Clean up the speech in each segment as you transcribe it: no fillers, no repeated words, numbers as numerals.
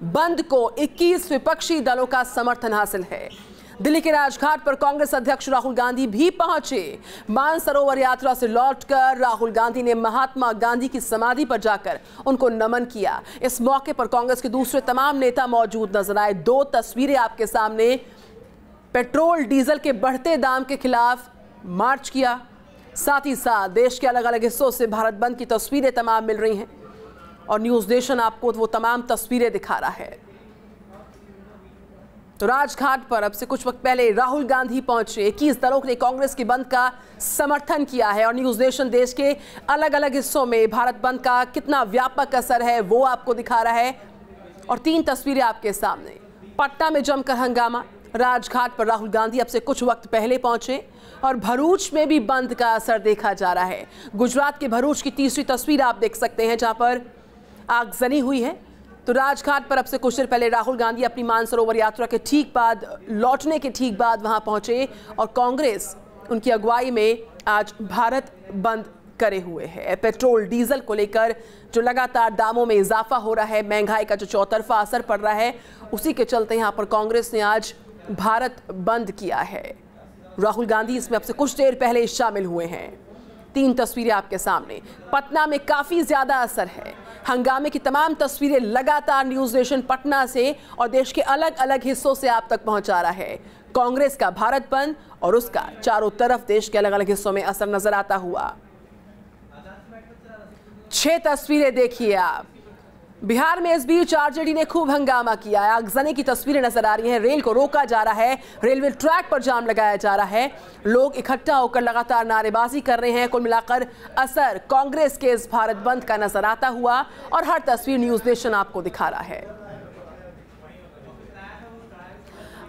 बंद को 21 विपक्षी दलों का समर्थन हासिल है। दिल्ली के राजघाट पर कांग्रेस अध्यक्ष राहुल गांधी भी पहुंचे। मानसरोवर यात्रा से लौटकर राहुल गांधी ने महात्मा गांधी की समाधि पर जाकर उनको नमन किया। इस मौके पर कांग्रेस के दूसरे तमाम नेता मौजूद नजर आए। 2 तस्वीरें आपके सामने। पेट्रोल डीजल के बढ़ते दाम के खिलाफ मार्च किया, साथ ही साथ देश के अलग अलग हिस्सों से भारत बंद की तस्वीरें तमाम मिल रही हैं और न्यूज़ नेशन आपको वो तमाम तस्वीरें दिखा रहा है। तो राजघाट पर अब से कुछ वक्त पहले राहुल गांधी पहुंचे। 21 दलों ने कांग्रेस के बंद का समर्थन किया है और न्यूज़ नेशन देश के अलग अलग हिस्सों में भारत बंद का कितना व्यापक असर है वो आपको दिखा रहा है। और 3 तस्वीरें आपके सामने। पटना में जमकर हंगामा, राजघाट पर राहुल गांधी अब से कुछ वक्त पहले पहुंचे और भरूच में भी बंद का असर देखा जा रहा है। गुजरात के भरूच की तीसरी तस्वीर आप देख सकते हैं जहां पर आगजनी हुई है। तो राजघाट पर अब से कुछ देर पहले राहुल गांधी अपनी मानसरोवर यात्रा के ठीक बाद, लौटने के ठीक बाद वहां पहुंचे और कांग्रेस उनकी अगुवाई में आज भारत बंद करे हुए है। पेट्रोल डीजल को लेकर जो लगातार दामों में इजाफा हो रहा है, महंगाई का जो चौतरफा असर पड़ रहा है, उसी के चलते यहां पर कांग्रेस ने आज भारत बंद किया है। राहुल गांधी इसमें अब से कुछ देर पहले शामिल हुए हैं। 3 तस्वीरें आपके सामने। पटना में काफी ज्यादा असर है। हंगामे की तमाम तस्वीरें लगातार न्यूज़ नेशन पटना से और देश के अलग अलग हिस्सों से आप तक पहुंचा रहा है। कांग्रेस का भारत बंद और उसका चारों तरफ देश के अलग अलग हिस्सों में असर नजर आता हुआ। 6 तस्वीरें देखिए आप। बिहार में इस बीच आरजेडी ने खूब हंगामा किया है। आगजनी की तस्वीरें नजर आ रही हैं। रेल को रोका जा रहा है, रेलवे ट्रैक पर जाम लगाया जा रहा है, लोग इकट्ठा होकर लगातार नारेबाजी कर रहे हैं। कुल मिलाकर असर कांग्रेस के इस भारत बंद का नजर आता हुआ और हर तस्वीर न्यूज़ नेशन आपको दिखा रहा है।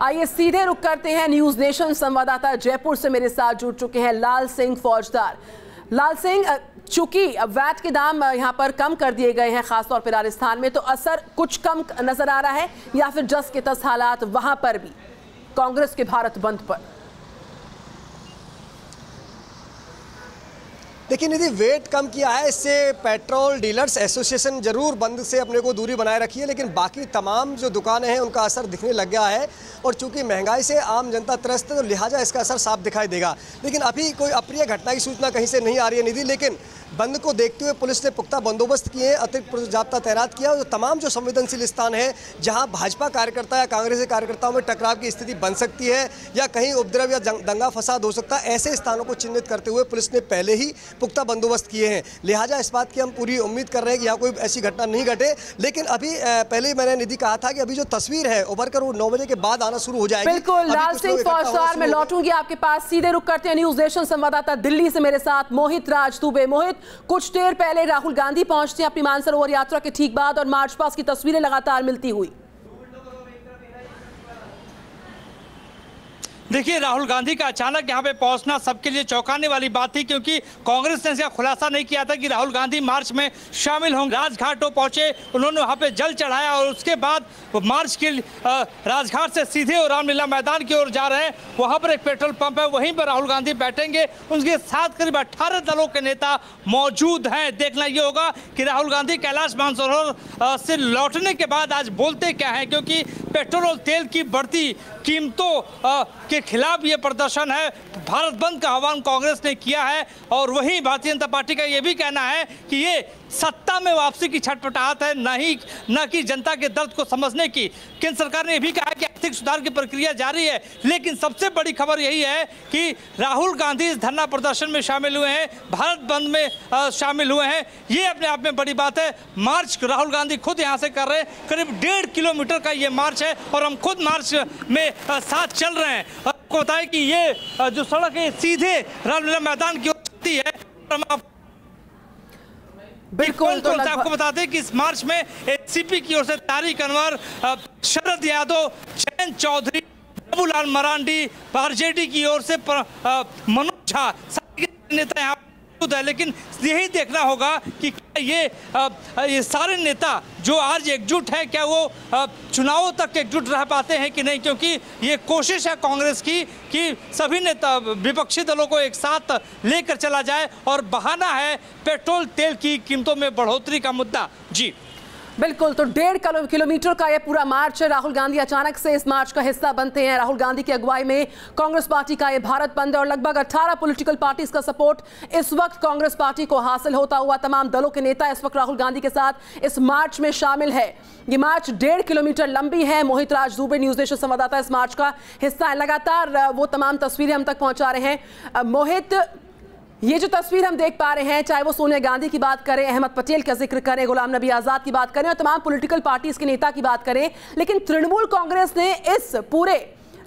आइए सीधे रुक करते हैं। न्यूज़ नेशन संवाददाता जयपुर से मेरे साथ जुड़ चुके हैं लाल सिंह फौजदार। लाल सिंह, चूंकि वैट के दाम यहां पर कम कर दिए गए हैं खासतौर पर राजस्थान में, तो असर कुछ कम नजर आ रहा है या फिर जस के तस हालात वहां पर भी कांग्रेस के भारत बंद पर? देखिए निधि, वेट कम किया है, इससे पेट्रोल डीलर्स एसोसिएशन जरूर बंद से अपने को दूरी बनाए रखी है, लेकिन बाकी तमाम जो दुकानें हैं उनका असर दिखने लग गया है। और चूंकि महंगाई से आम जनता त्रस्त है तो लिहाजा इसका असर साफ दिखाई देगा। लेकिन अभी कोई अप्रिय घटना की सूचना कहीं से नहीं आ रही है निधि, लेकिन बंद को देखते हुए पुलिस ने पुख्ता बंदोबस्त किए हैं, अतिरिक्त जाब्ता तैनात किया और तमाम जो संवेदनशील स्थान है जहां भाजपा कार्यकर्ता या कांग्रेस के कार्यकर्ताओं में टकराव की स्थिति बन सकती है या कहीं उपद्रव या दंगा फसाद हो सकता है, ऐसे स्थानों को चिन्हित करते हुए पुलिस ने पहले ही पुख्ता बंदोबस्त किए हैं। लिहाजा इस बात की हम पूरी उम्मीद कर रहे हैं कि यहाँ कोई ऐसी घटना नहीं घटे। लेकिन अभी पहले मैंने निधि कहा था कि अभी जो तस्वीर है उभर कर वो 9 बजे के बाद आना शुरू हो जाएगी। बिल्कुल लाल सिंह फौजदार, मैं लौटूंगी आपके पास। सीधे रुक करते हैं न्यूज़ नेशन संवाददाता दिल्ली से मेरे साथ मोहित राज दुबे। मोहित, कुछ देर पहले राहुल गांधी पहुंचते हैं अपनी मानसरोवर यात्रा के ठीक बाद और मार्च पास्ट की तस्वीरें लगातार मिलती हुई। देखिए, राहुल गांधी का अचानक यहाँ पे पहुंचना सबके लिए चौंकाने वाली बात थी, क्योंकि कांग्रेस ने इसका खुलासा नहीं किया था कि राहुल गांधी मार्च में शामिल होंगे। राजघाट वो पहुंचे, उन्होंने वहाँ पे जल चढ़ाया और उसके बाद मार्च के राजघाट से सीधे रामलीला मैदान की ओर जा रहे हैं। वहाँ पर एक पेट्रोल पंप है, वहीं पर राहुल गांधी बैठेंगे। उनके साथ करीब 18 दलों के नेता मौजूद हैं। देखना ये होगा कि राहुल गांधी कैलाश मानसरोवर से लौटने के बाद आज बोलते क्या हैं, क्योंकि पेट्रोल और तेल की बढ़ती कीमतों के खिलाफ ये प्रदर्शन है। भारत बंद का आह्वान कांग्रेस ने किया है और वहीं भारतीय जनता पार्टी का ये भी कहना है कि ये सत्ता में वापसी की छटपटाहट है, न कि जनता के दर्द को समझने की। केंद्र सरकार ने यह भी कहा कि आर्थिक सुधार की प्रक्रिया जारी है, लेकिन सबसे बड़ी खबर यही है कि राहुल गांधी इस धरना प्रदर्शन में शामिल हुए हैं, भारत बंद में शामिल हुए हैं। ये अपने आप में बड़ी बात है। मार्च राहुल गांधी खुद यहाँ से कर रहे हैं, करीब 1.5 किलोमीटर का ये मार्च है और हम खुद मार्च में साथ चल रहे हैं। आपको बताएं कि ये जो सड़क है सीधे रामलीला मैदान की ओर चलती है। बिल्कुल, तो आपको बता दें कि इस मार्च में एनसीपी की ओर से तारिक अनवर, शरद यादव, जयंत चौधरी, बाबूलाल मरांडी, आरजेडी की ओर से मनोज झा, सारे नेता यहाँ है। लेकिन यही देखना होगा कि ये सारे नेता जो आज एकजुट है, क्या वो चुनावों तक एकजुट रह पाते हैं कि नहीं, क्योंकि ये कोशिश है कांग्रेस की कि सभी नेता विपक्षी दलों को एक साथ लेकर चला जाए और बहाना है पेट्रोल तेल की कीमतों में बढ़ोतरी का मुद्दा। जी बिल्कुल, तो 1.5 किलोमीटर का ये पूरा मार्च है। राहुल गांधी अचानक से इस मार्च का हिस्सा बनते हैं। राहुल गांधी की अगुवाई में कांग्रेस पार्टी का ये भारत बंद और लगभग 18 पॉलिटिकल पार्टीज का सपोर्ट इस वक्त कांग्रेस पार्टी को हासिल होता हुआ। तमाम दलों के नेता इस वक्त राहुल गांधी के साथ इस मार्च में शामिल है। ये मार्च 1.5 किलोमीटर लंबी है। मोहित राज दुबे, न्यूज नेशन संवाददाता, इस मार्च का हिस्सा है। लगातार वो तमाम तस्वीरें हम तक पहुंचा रहे हैं। मोहित, ये जो तस्वीर हम देख पा रहे हैं, चाहे वो सोनिया गांधी की बात करें, अहमद पटेल का जिक्र करें, गुलाम नबी आजाद की बात करें और तमाम पॉलिटिकल पार्टीज के नेता की बात करें, लेकिन तृणमूल कांग्रेस ने इस पूरे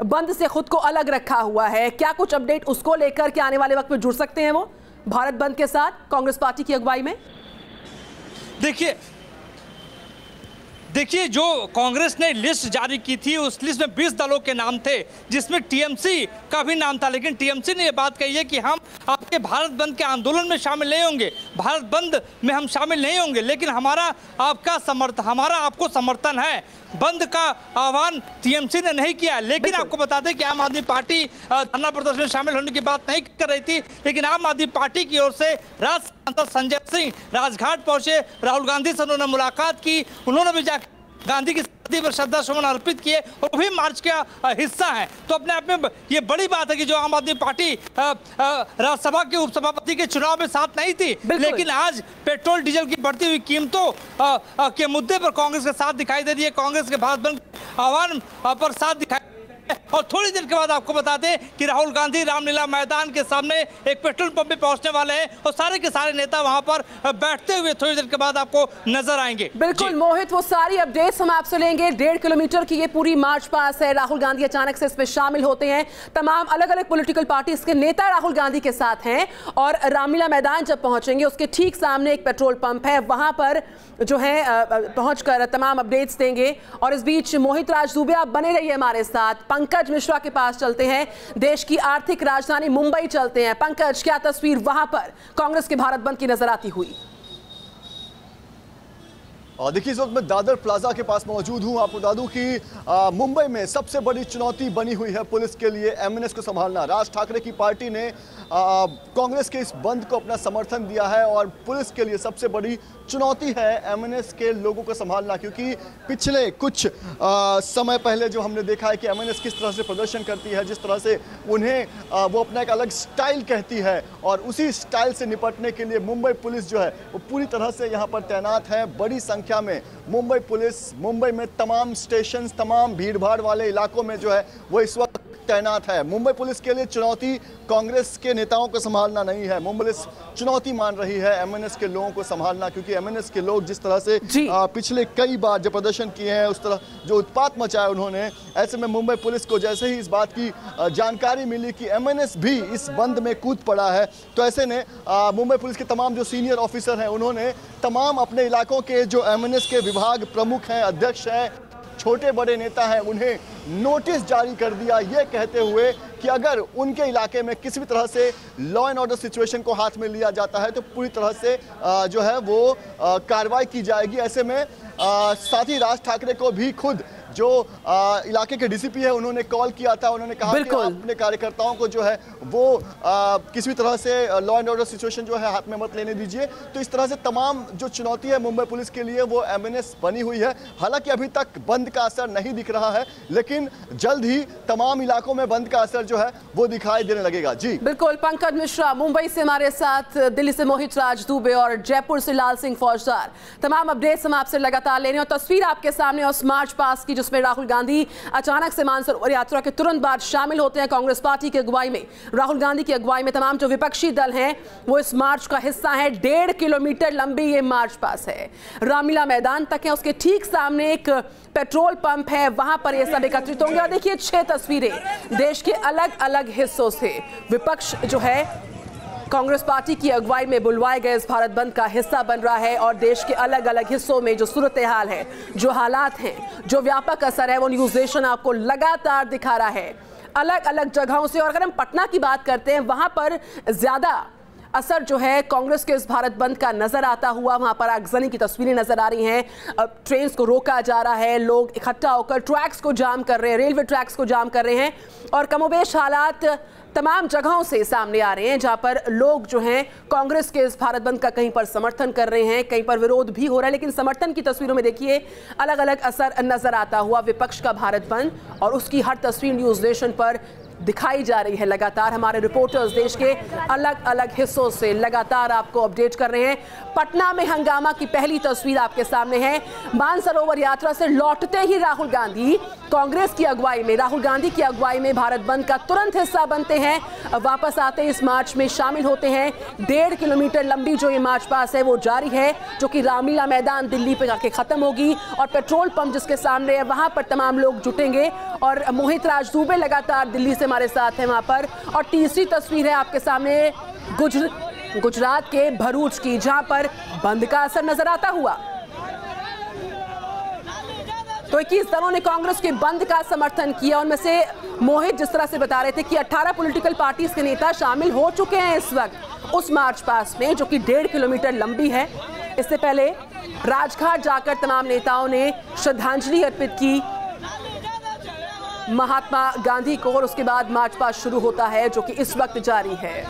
बंद से खुद को अलग रखा हुआ है। क्या कुछ अपडेट उसको लेकर के आने वाले वक्त में जुड़ सकते हैं वो भारत बंद के साथ कांग्रेस पार्टी की अगुवाई में? देखिए, जो कांग्रेस ने लिस्ट जारी की थी उस लिस्ट में 20 दलों के नाम थे, जिसमें टीएमसी का भी नाम था। लेकिन टीएमसी ने यह बात कही है कि हम आपके भारत बंद के आंदोलन में शामिल नहीं होंगे, भारत बंद में हम शामिल नहीं होंगे, लेकिन हमारा आपको समर्थन है। बंद का आह्वान टीएमसी ने नहीं किया। लेकिन आपको बता दें कि आम आदमी पार्टी धरना प्रदर्शन में शामिल होने की बात नहीं कर रही थी, लेकिन आम आदमी पार्टी की ओर से राज्य सांसद संजय सिंह राजघाट पहुंचे, राहुल गांधी से उन्होंने मुलाकात की, उन्होंने भी गांधी की समाधि पर श्रद्धा सुमन अर्पित किए और वो भी मार्च का हिस्सा है। तो अपने आप में ये बड़ी बात है कि जो आम आदमी पार्टी राज्यसभा के उपसभापति के चुनाव में साथ नहीं थी, लेकिन आज पेट्रोल डीजल की बढ़ती हुई कीमतों के मुद्दे पर कांग्रेस के साथ दिखाई दे रही है। कांग्रेस के भारत बंद आह्वान पर साथ दिखाई। और थोड़ी देर के बाद आपको बता दें कि राहुल गांधी रामलीला मैदान के सामने एक पेट्रोल पंप पे पहुंचने वाले हैं और सारे के सारे नेता वहां पर बैठते हुए थोड़ी देर के बाद आपको नजर आएंगे। बिल्कुल मोहित, वो सारी अपडेट्स हम आपसे लेंगे। 1.5 किलोमीटर की ये पूरी मार्च पास है। राहुल गांधी अचानक से इसमें शामिल होते हैं। तमाम अलग अलग पॉलिटिकल पार्टीज के नेता राहुल गांधी के साथ हैं और रामलीला मैदान जब पहुंचेंगे उसके ठीक सामने एक पेट्रोल पंप है, वहां पर जो है पहुंचकर तमाम अपडेट्स देंगे। और इस बीच मोहित राज दुबे, आप बने रहिए हमारे साथ। पंकज मिश्रा के पास चलते हैं, देश की आर्थिक राजधानी मुंबई चलते हैं। पंकज, क्या तस्वीर वहां पर कांग्रेस के भारत बंद की नजर आती हुई? देखिए, इस वक्त मैं दादर प्लाजा के पास मौजूद हूं। आपको बता दूं कि मुंबई में सबसे बड़ी चुनौती बनी हुई है पुलिस के लिए एमएनएस को संभालना। राज ठाकरे की पार्टी ने कांग्रेस के इस बंद को अपना समर्थन दिया है और पुलिस के लिए सबसे बड़ी चुनौती है एमएनएस के लोगों को संभालना, क्योंकि पिछले कुछ समय पहले जो हमने देखा है कि एमएनएस किस तरह से प्रदर्शन करती है, जिस तरह से उन्हें वो अपना एक अलग स्टाइल कहती है, और उसी स्टाइल से निपटने के लिए मुंबई पुलिस जो है वो पूरी तरह से यहाँ पर तैनात है। बड़ी संख्या में मुंबई पुलिस मुंबई में तमाम स्टेशन, तमाम भीड़भाड़ वाले इलाकों में जो है वो इस वक्त तैनात है। मुंबई पुलिस के लिए चुनौती कांग्रेस के नेताओं को संभालना नहीं है, मुंबई पुलिस चुनौती मान रही है एमएनएस के लोगों को संभालना, क्योंकि एमएनएस के लोग जिस तरह से पिछले कई बार जो प्रदर्शन किए हैं, उस तरह जो उत्पात मचाया उन्होंने, ऐसे में मुंबई पुलिस को जैसे ही इस बात की जानकारी मिली कि एमएनएस भी इस बंद में कूद पड़ा है, तो ऐसे ने मुंबई पुलिस के तमाम जो सीनियर ऑफिसर हैं उन्होंने तमाम अपने इलाकों के जो एमएनएस के विभाग प्रमुख हैं, अध्यक्ष हैं, छोटे बड़े नेता हैं, उन्हें नोटिस जारी कर दिया, ये कहते हुए कि अगर उनके इलाके में किसी भी तरह से लॉ एंड ऑर्डर सिचुएशन को हाथ में लिया जाता है तो पूरी तरह से जो है वो कार्रवाई की जाएगी। ऐसे में साथ ही राज ठाकरे को भी खुद जो इलाके के डीसीपी है उन्होंने कॉल किया था, उन्होंने कहा कि आप अपने कार्यकर्ताओं को जो है वो किसी भी तरह से लॉ एंड ऑर्डर सिचुएशन जो है हाथ में मत लेने दीजिए। तो इस तरह से तमाम जो चुनौती है मुंबई पुलिस के लिए वो एमएनएस बनी हुई है। हालांकि अभी तक बंद का असर नहीं दिख रहा है, लेकिन जल्द ही तमाम इलाकों में बंद का असर जो है वो दिखाई देने लगेगा। जी बिल्कुल, पंकज मिश्रा मुंबई से हमारे साथ, दिल्ली से मोहित राज दुबे और जयपुर से लाल सिंह फौजदार, तमाम अपडेट्स हम आपसे लगातार ले रहे हैं। और तस्वीर आपके सामने उस मार्च पास की जिसमें राहुल गांधी अचानक से मानसरोवर यात्रा के तुरंत बाद शामिल होते हैं। कांग्रेस पार्टी की अगुवाई में, राहुल गांधी की अगुवाई में तमाम जो विपक्षी दल हैं वो इस मार्च का हिस्सा है। 1.5 किलोमीटर लंबी ये मार्च पास है, रामलीला मैदान तक है। उसके ठीक सामने एक पेट्रोल पंप है, वहां पर ये सब एकत्रित होंगे। और देखिए 6 तस्वीरें देश के अलग अलग हिस्सों से विपक्ष जो है कांग्रेस पार्टी की अगुवाई में बुलवाए गए इस भारत बंद का हिस्सा बन रहा है। और देश के अलग अलग हिस्सों में जो सूरत हाल है, जो हालात हैं, जो व्यापक असर है, वो न्यूज नेशन आपको लगातार दिखा रहा है अलग अलग जगहों से। और अगर हम पटना की बात करते हैं, वहां पर ज्यादा असर जो है कांग्रेस के इस भारत बंद का नजर आता हुआ। वहां पर आगजनी की तस्वीरें नजर आ रही हैं, ट्रेन को रोका जा रहा है, लोग इकट्ठा होकर ट्रैक्स को जाम कर रहे हैं, रेलवे ट्रैक्स को जाम कर रहे हैं। और कमोबेश हालात तमाम जगहों से सामने आ रहे हैं, जहां पर लोग जो हैं कांग्रेस के इस भारत बंद का कहीं पर समर्थन कर रहे हैं, कहीं पर विरोध भी हो रहा है। लेकिन समर्थन की तस्वीरों में देखिए अलग अलग असर नजर आता हुआ विपक्ष का भारत बंद, और उसकी हर तस्वीर न्यूज़ नेशन पर दिखाई जा रही है। लगातार हमारे रिपोर्टर्स देश के अलग अलग हिस्सों से लगातार आपको अपडेट कर रहे हैं। पटना में हंगामा की पहली तस्वीर आपके सामने है। मानसरोवर यात्रा से लौटते ही राहुल गांधी कांग्रेस की अगुवाई में, राहुल गांधी की अगुवाई में भारत बंद का तुरंत हिस्सा बनते हैं, वापस आते इस मार्च में शामिल होते हैं। 1.5 किलोमीटर लंबी जो ये मार्च पास है वो जारी है, जो कि रामलीला मैदान दिल्ली पे जाके खत्म होगी, और पेट्रोल पंप जिसके सामने है वहां पर तमाम लोग जुटेंगे। और मोहित राज दुबे लगातार दिल्ली से हमारे साथ हैं वहां पर। और तीसरी तस्वीर है आपके सामने गुजरात के भरूच की, जहां पर बंद का असर नजर आता हुआ। तो 21 दलों ने कांग्रेस के बंद का समर्थन किया। उनमें से मोहित जिस तरह से बता रहे थे कि 18 पॉलिटिकल पार्टीज के नेता शामिल हो चुके हैं इस वक्त उस मार्च पास्ट में, जो कि 1.5 किलोमीटर लंबी है। इससे पहले राजघाट जाकर तमाम नेताओं ने श्रद्धांजलि अर्पित की महात्मा गांधी को, और उसके बाद मार्च पास्ट शुरू होता है जो कि इस वक्त जारी है।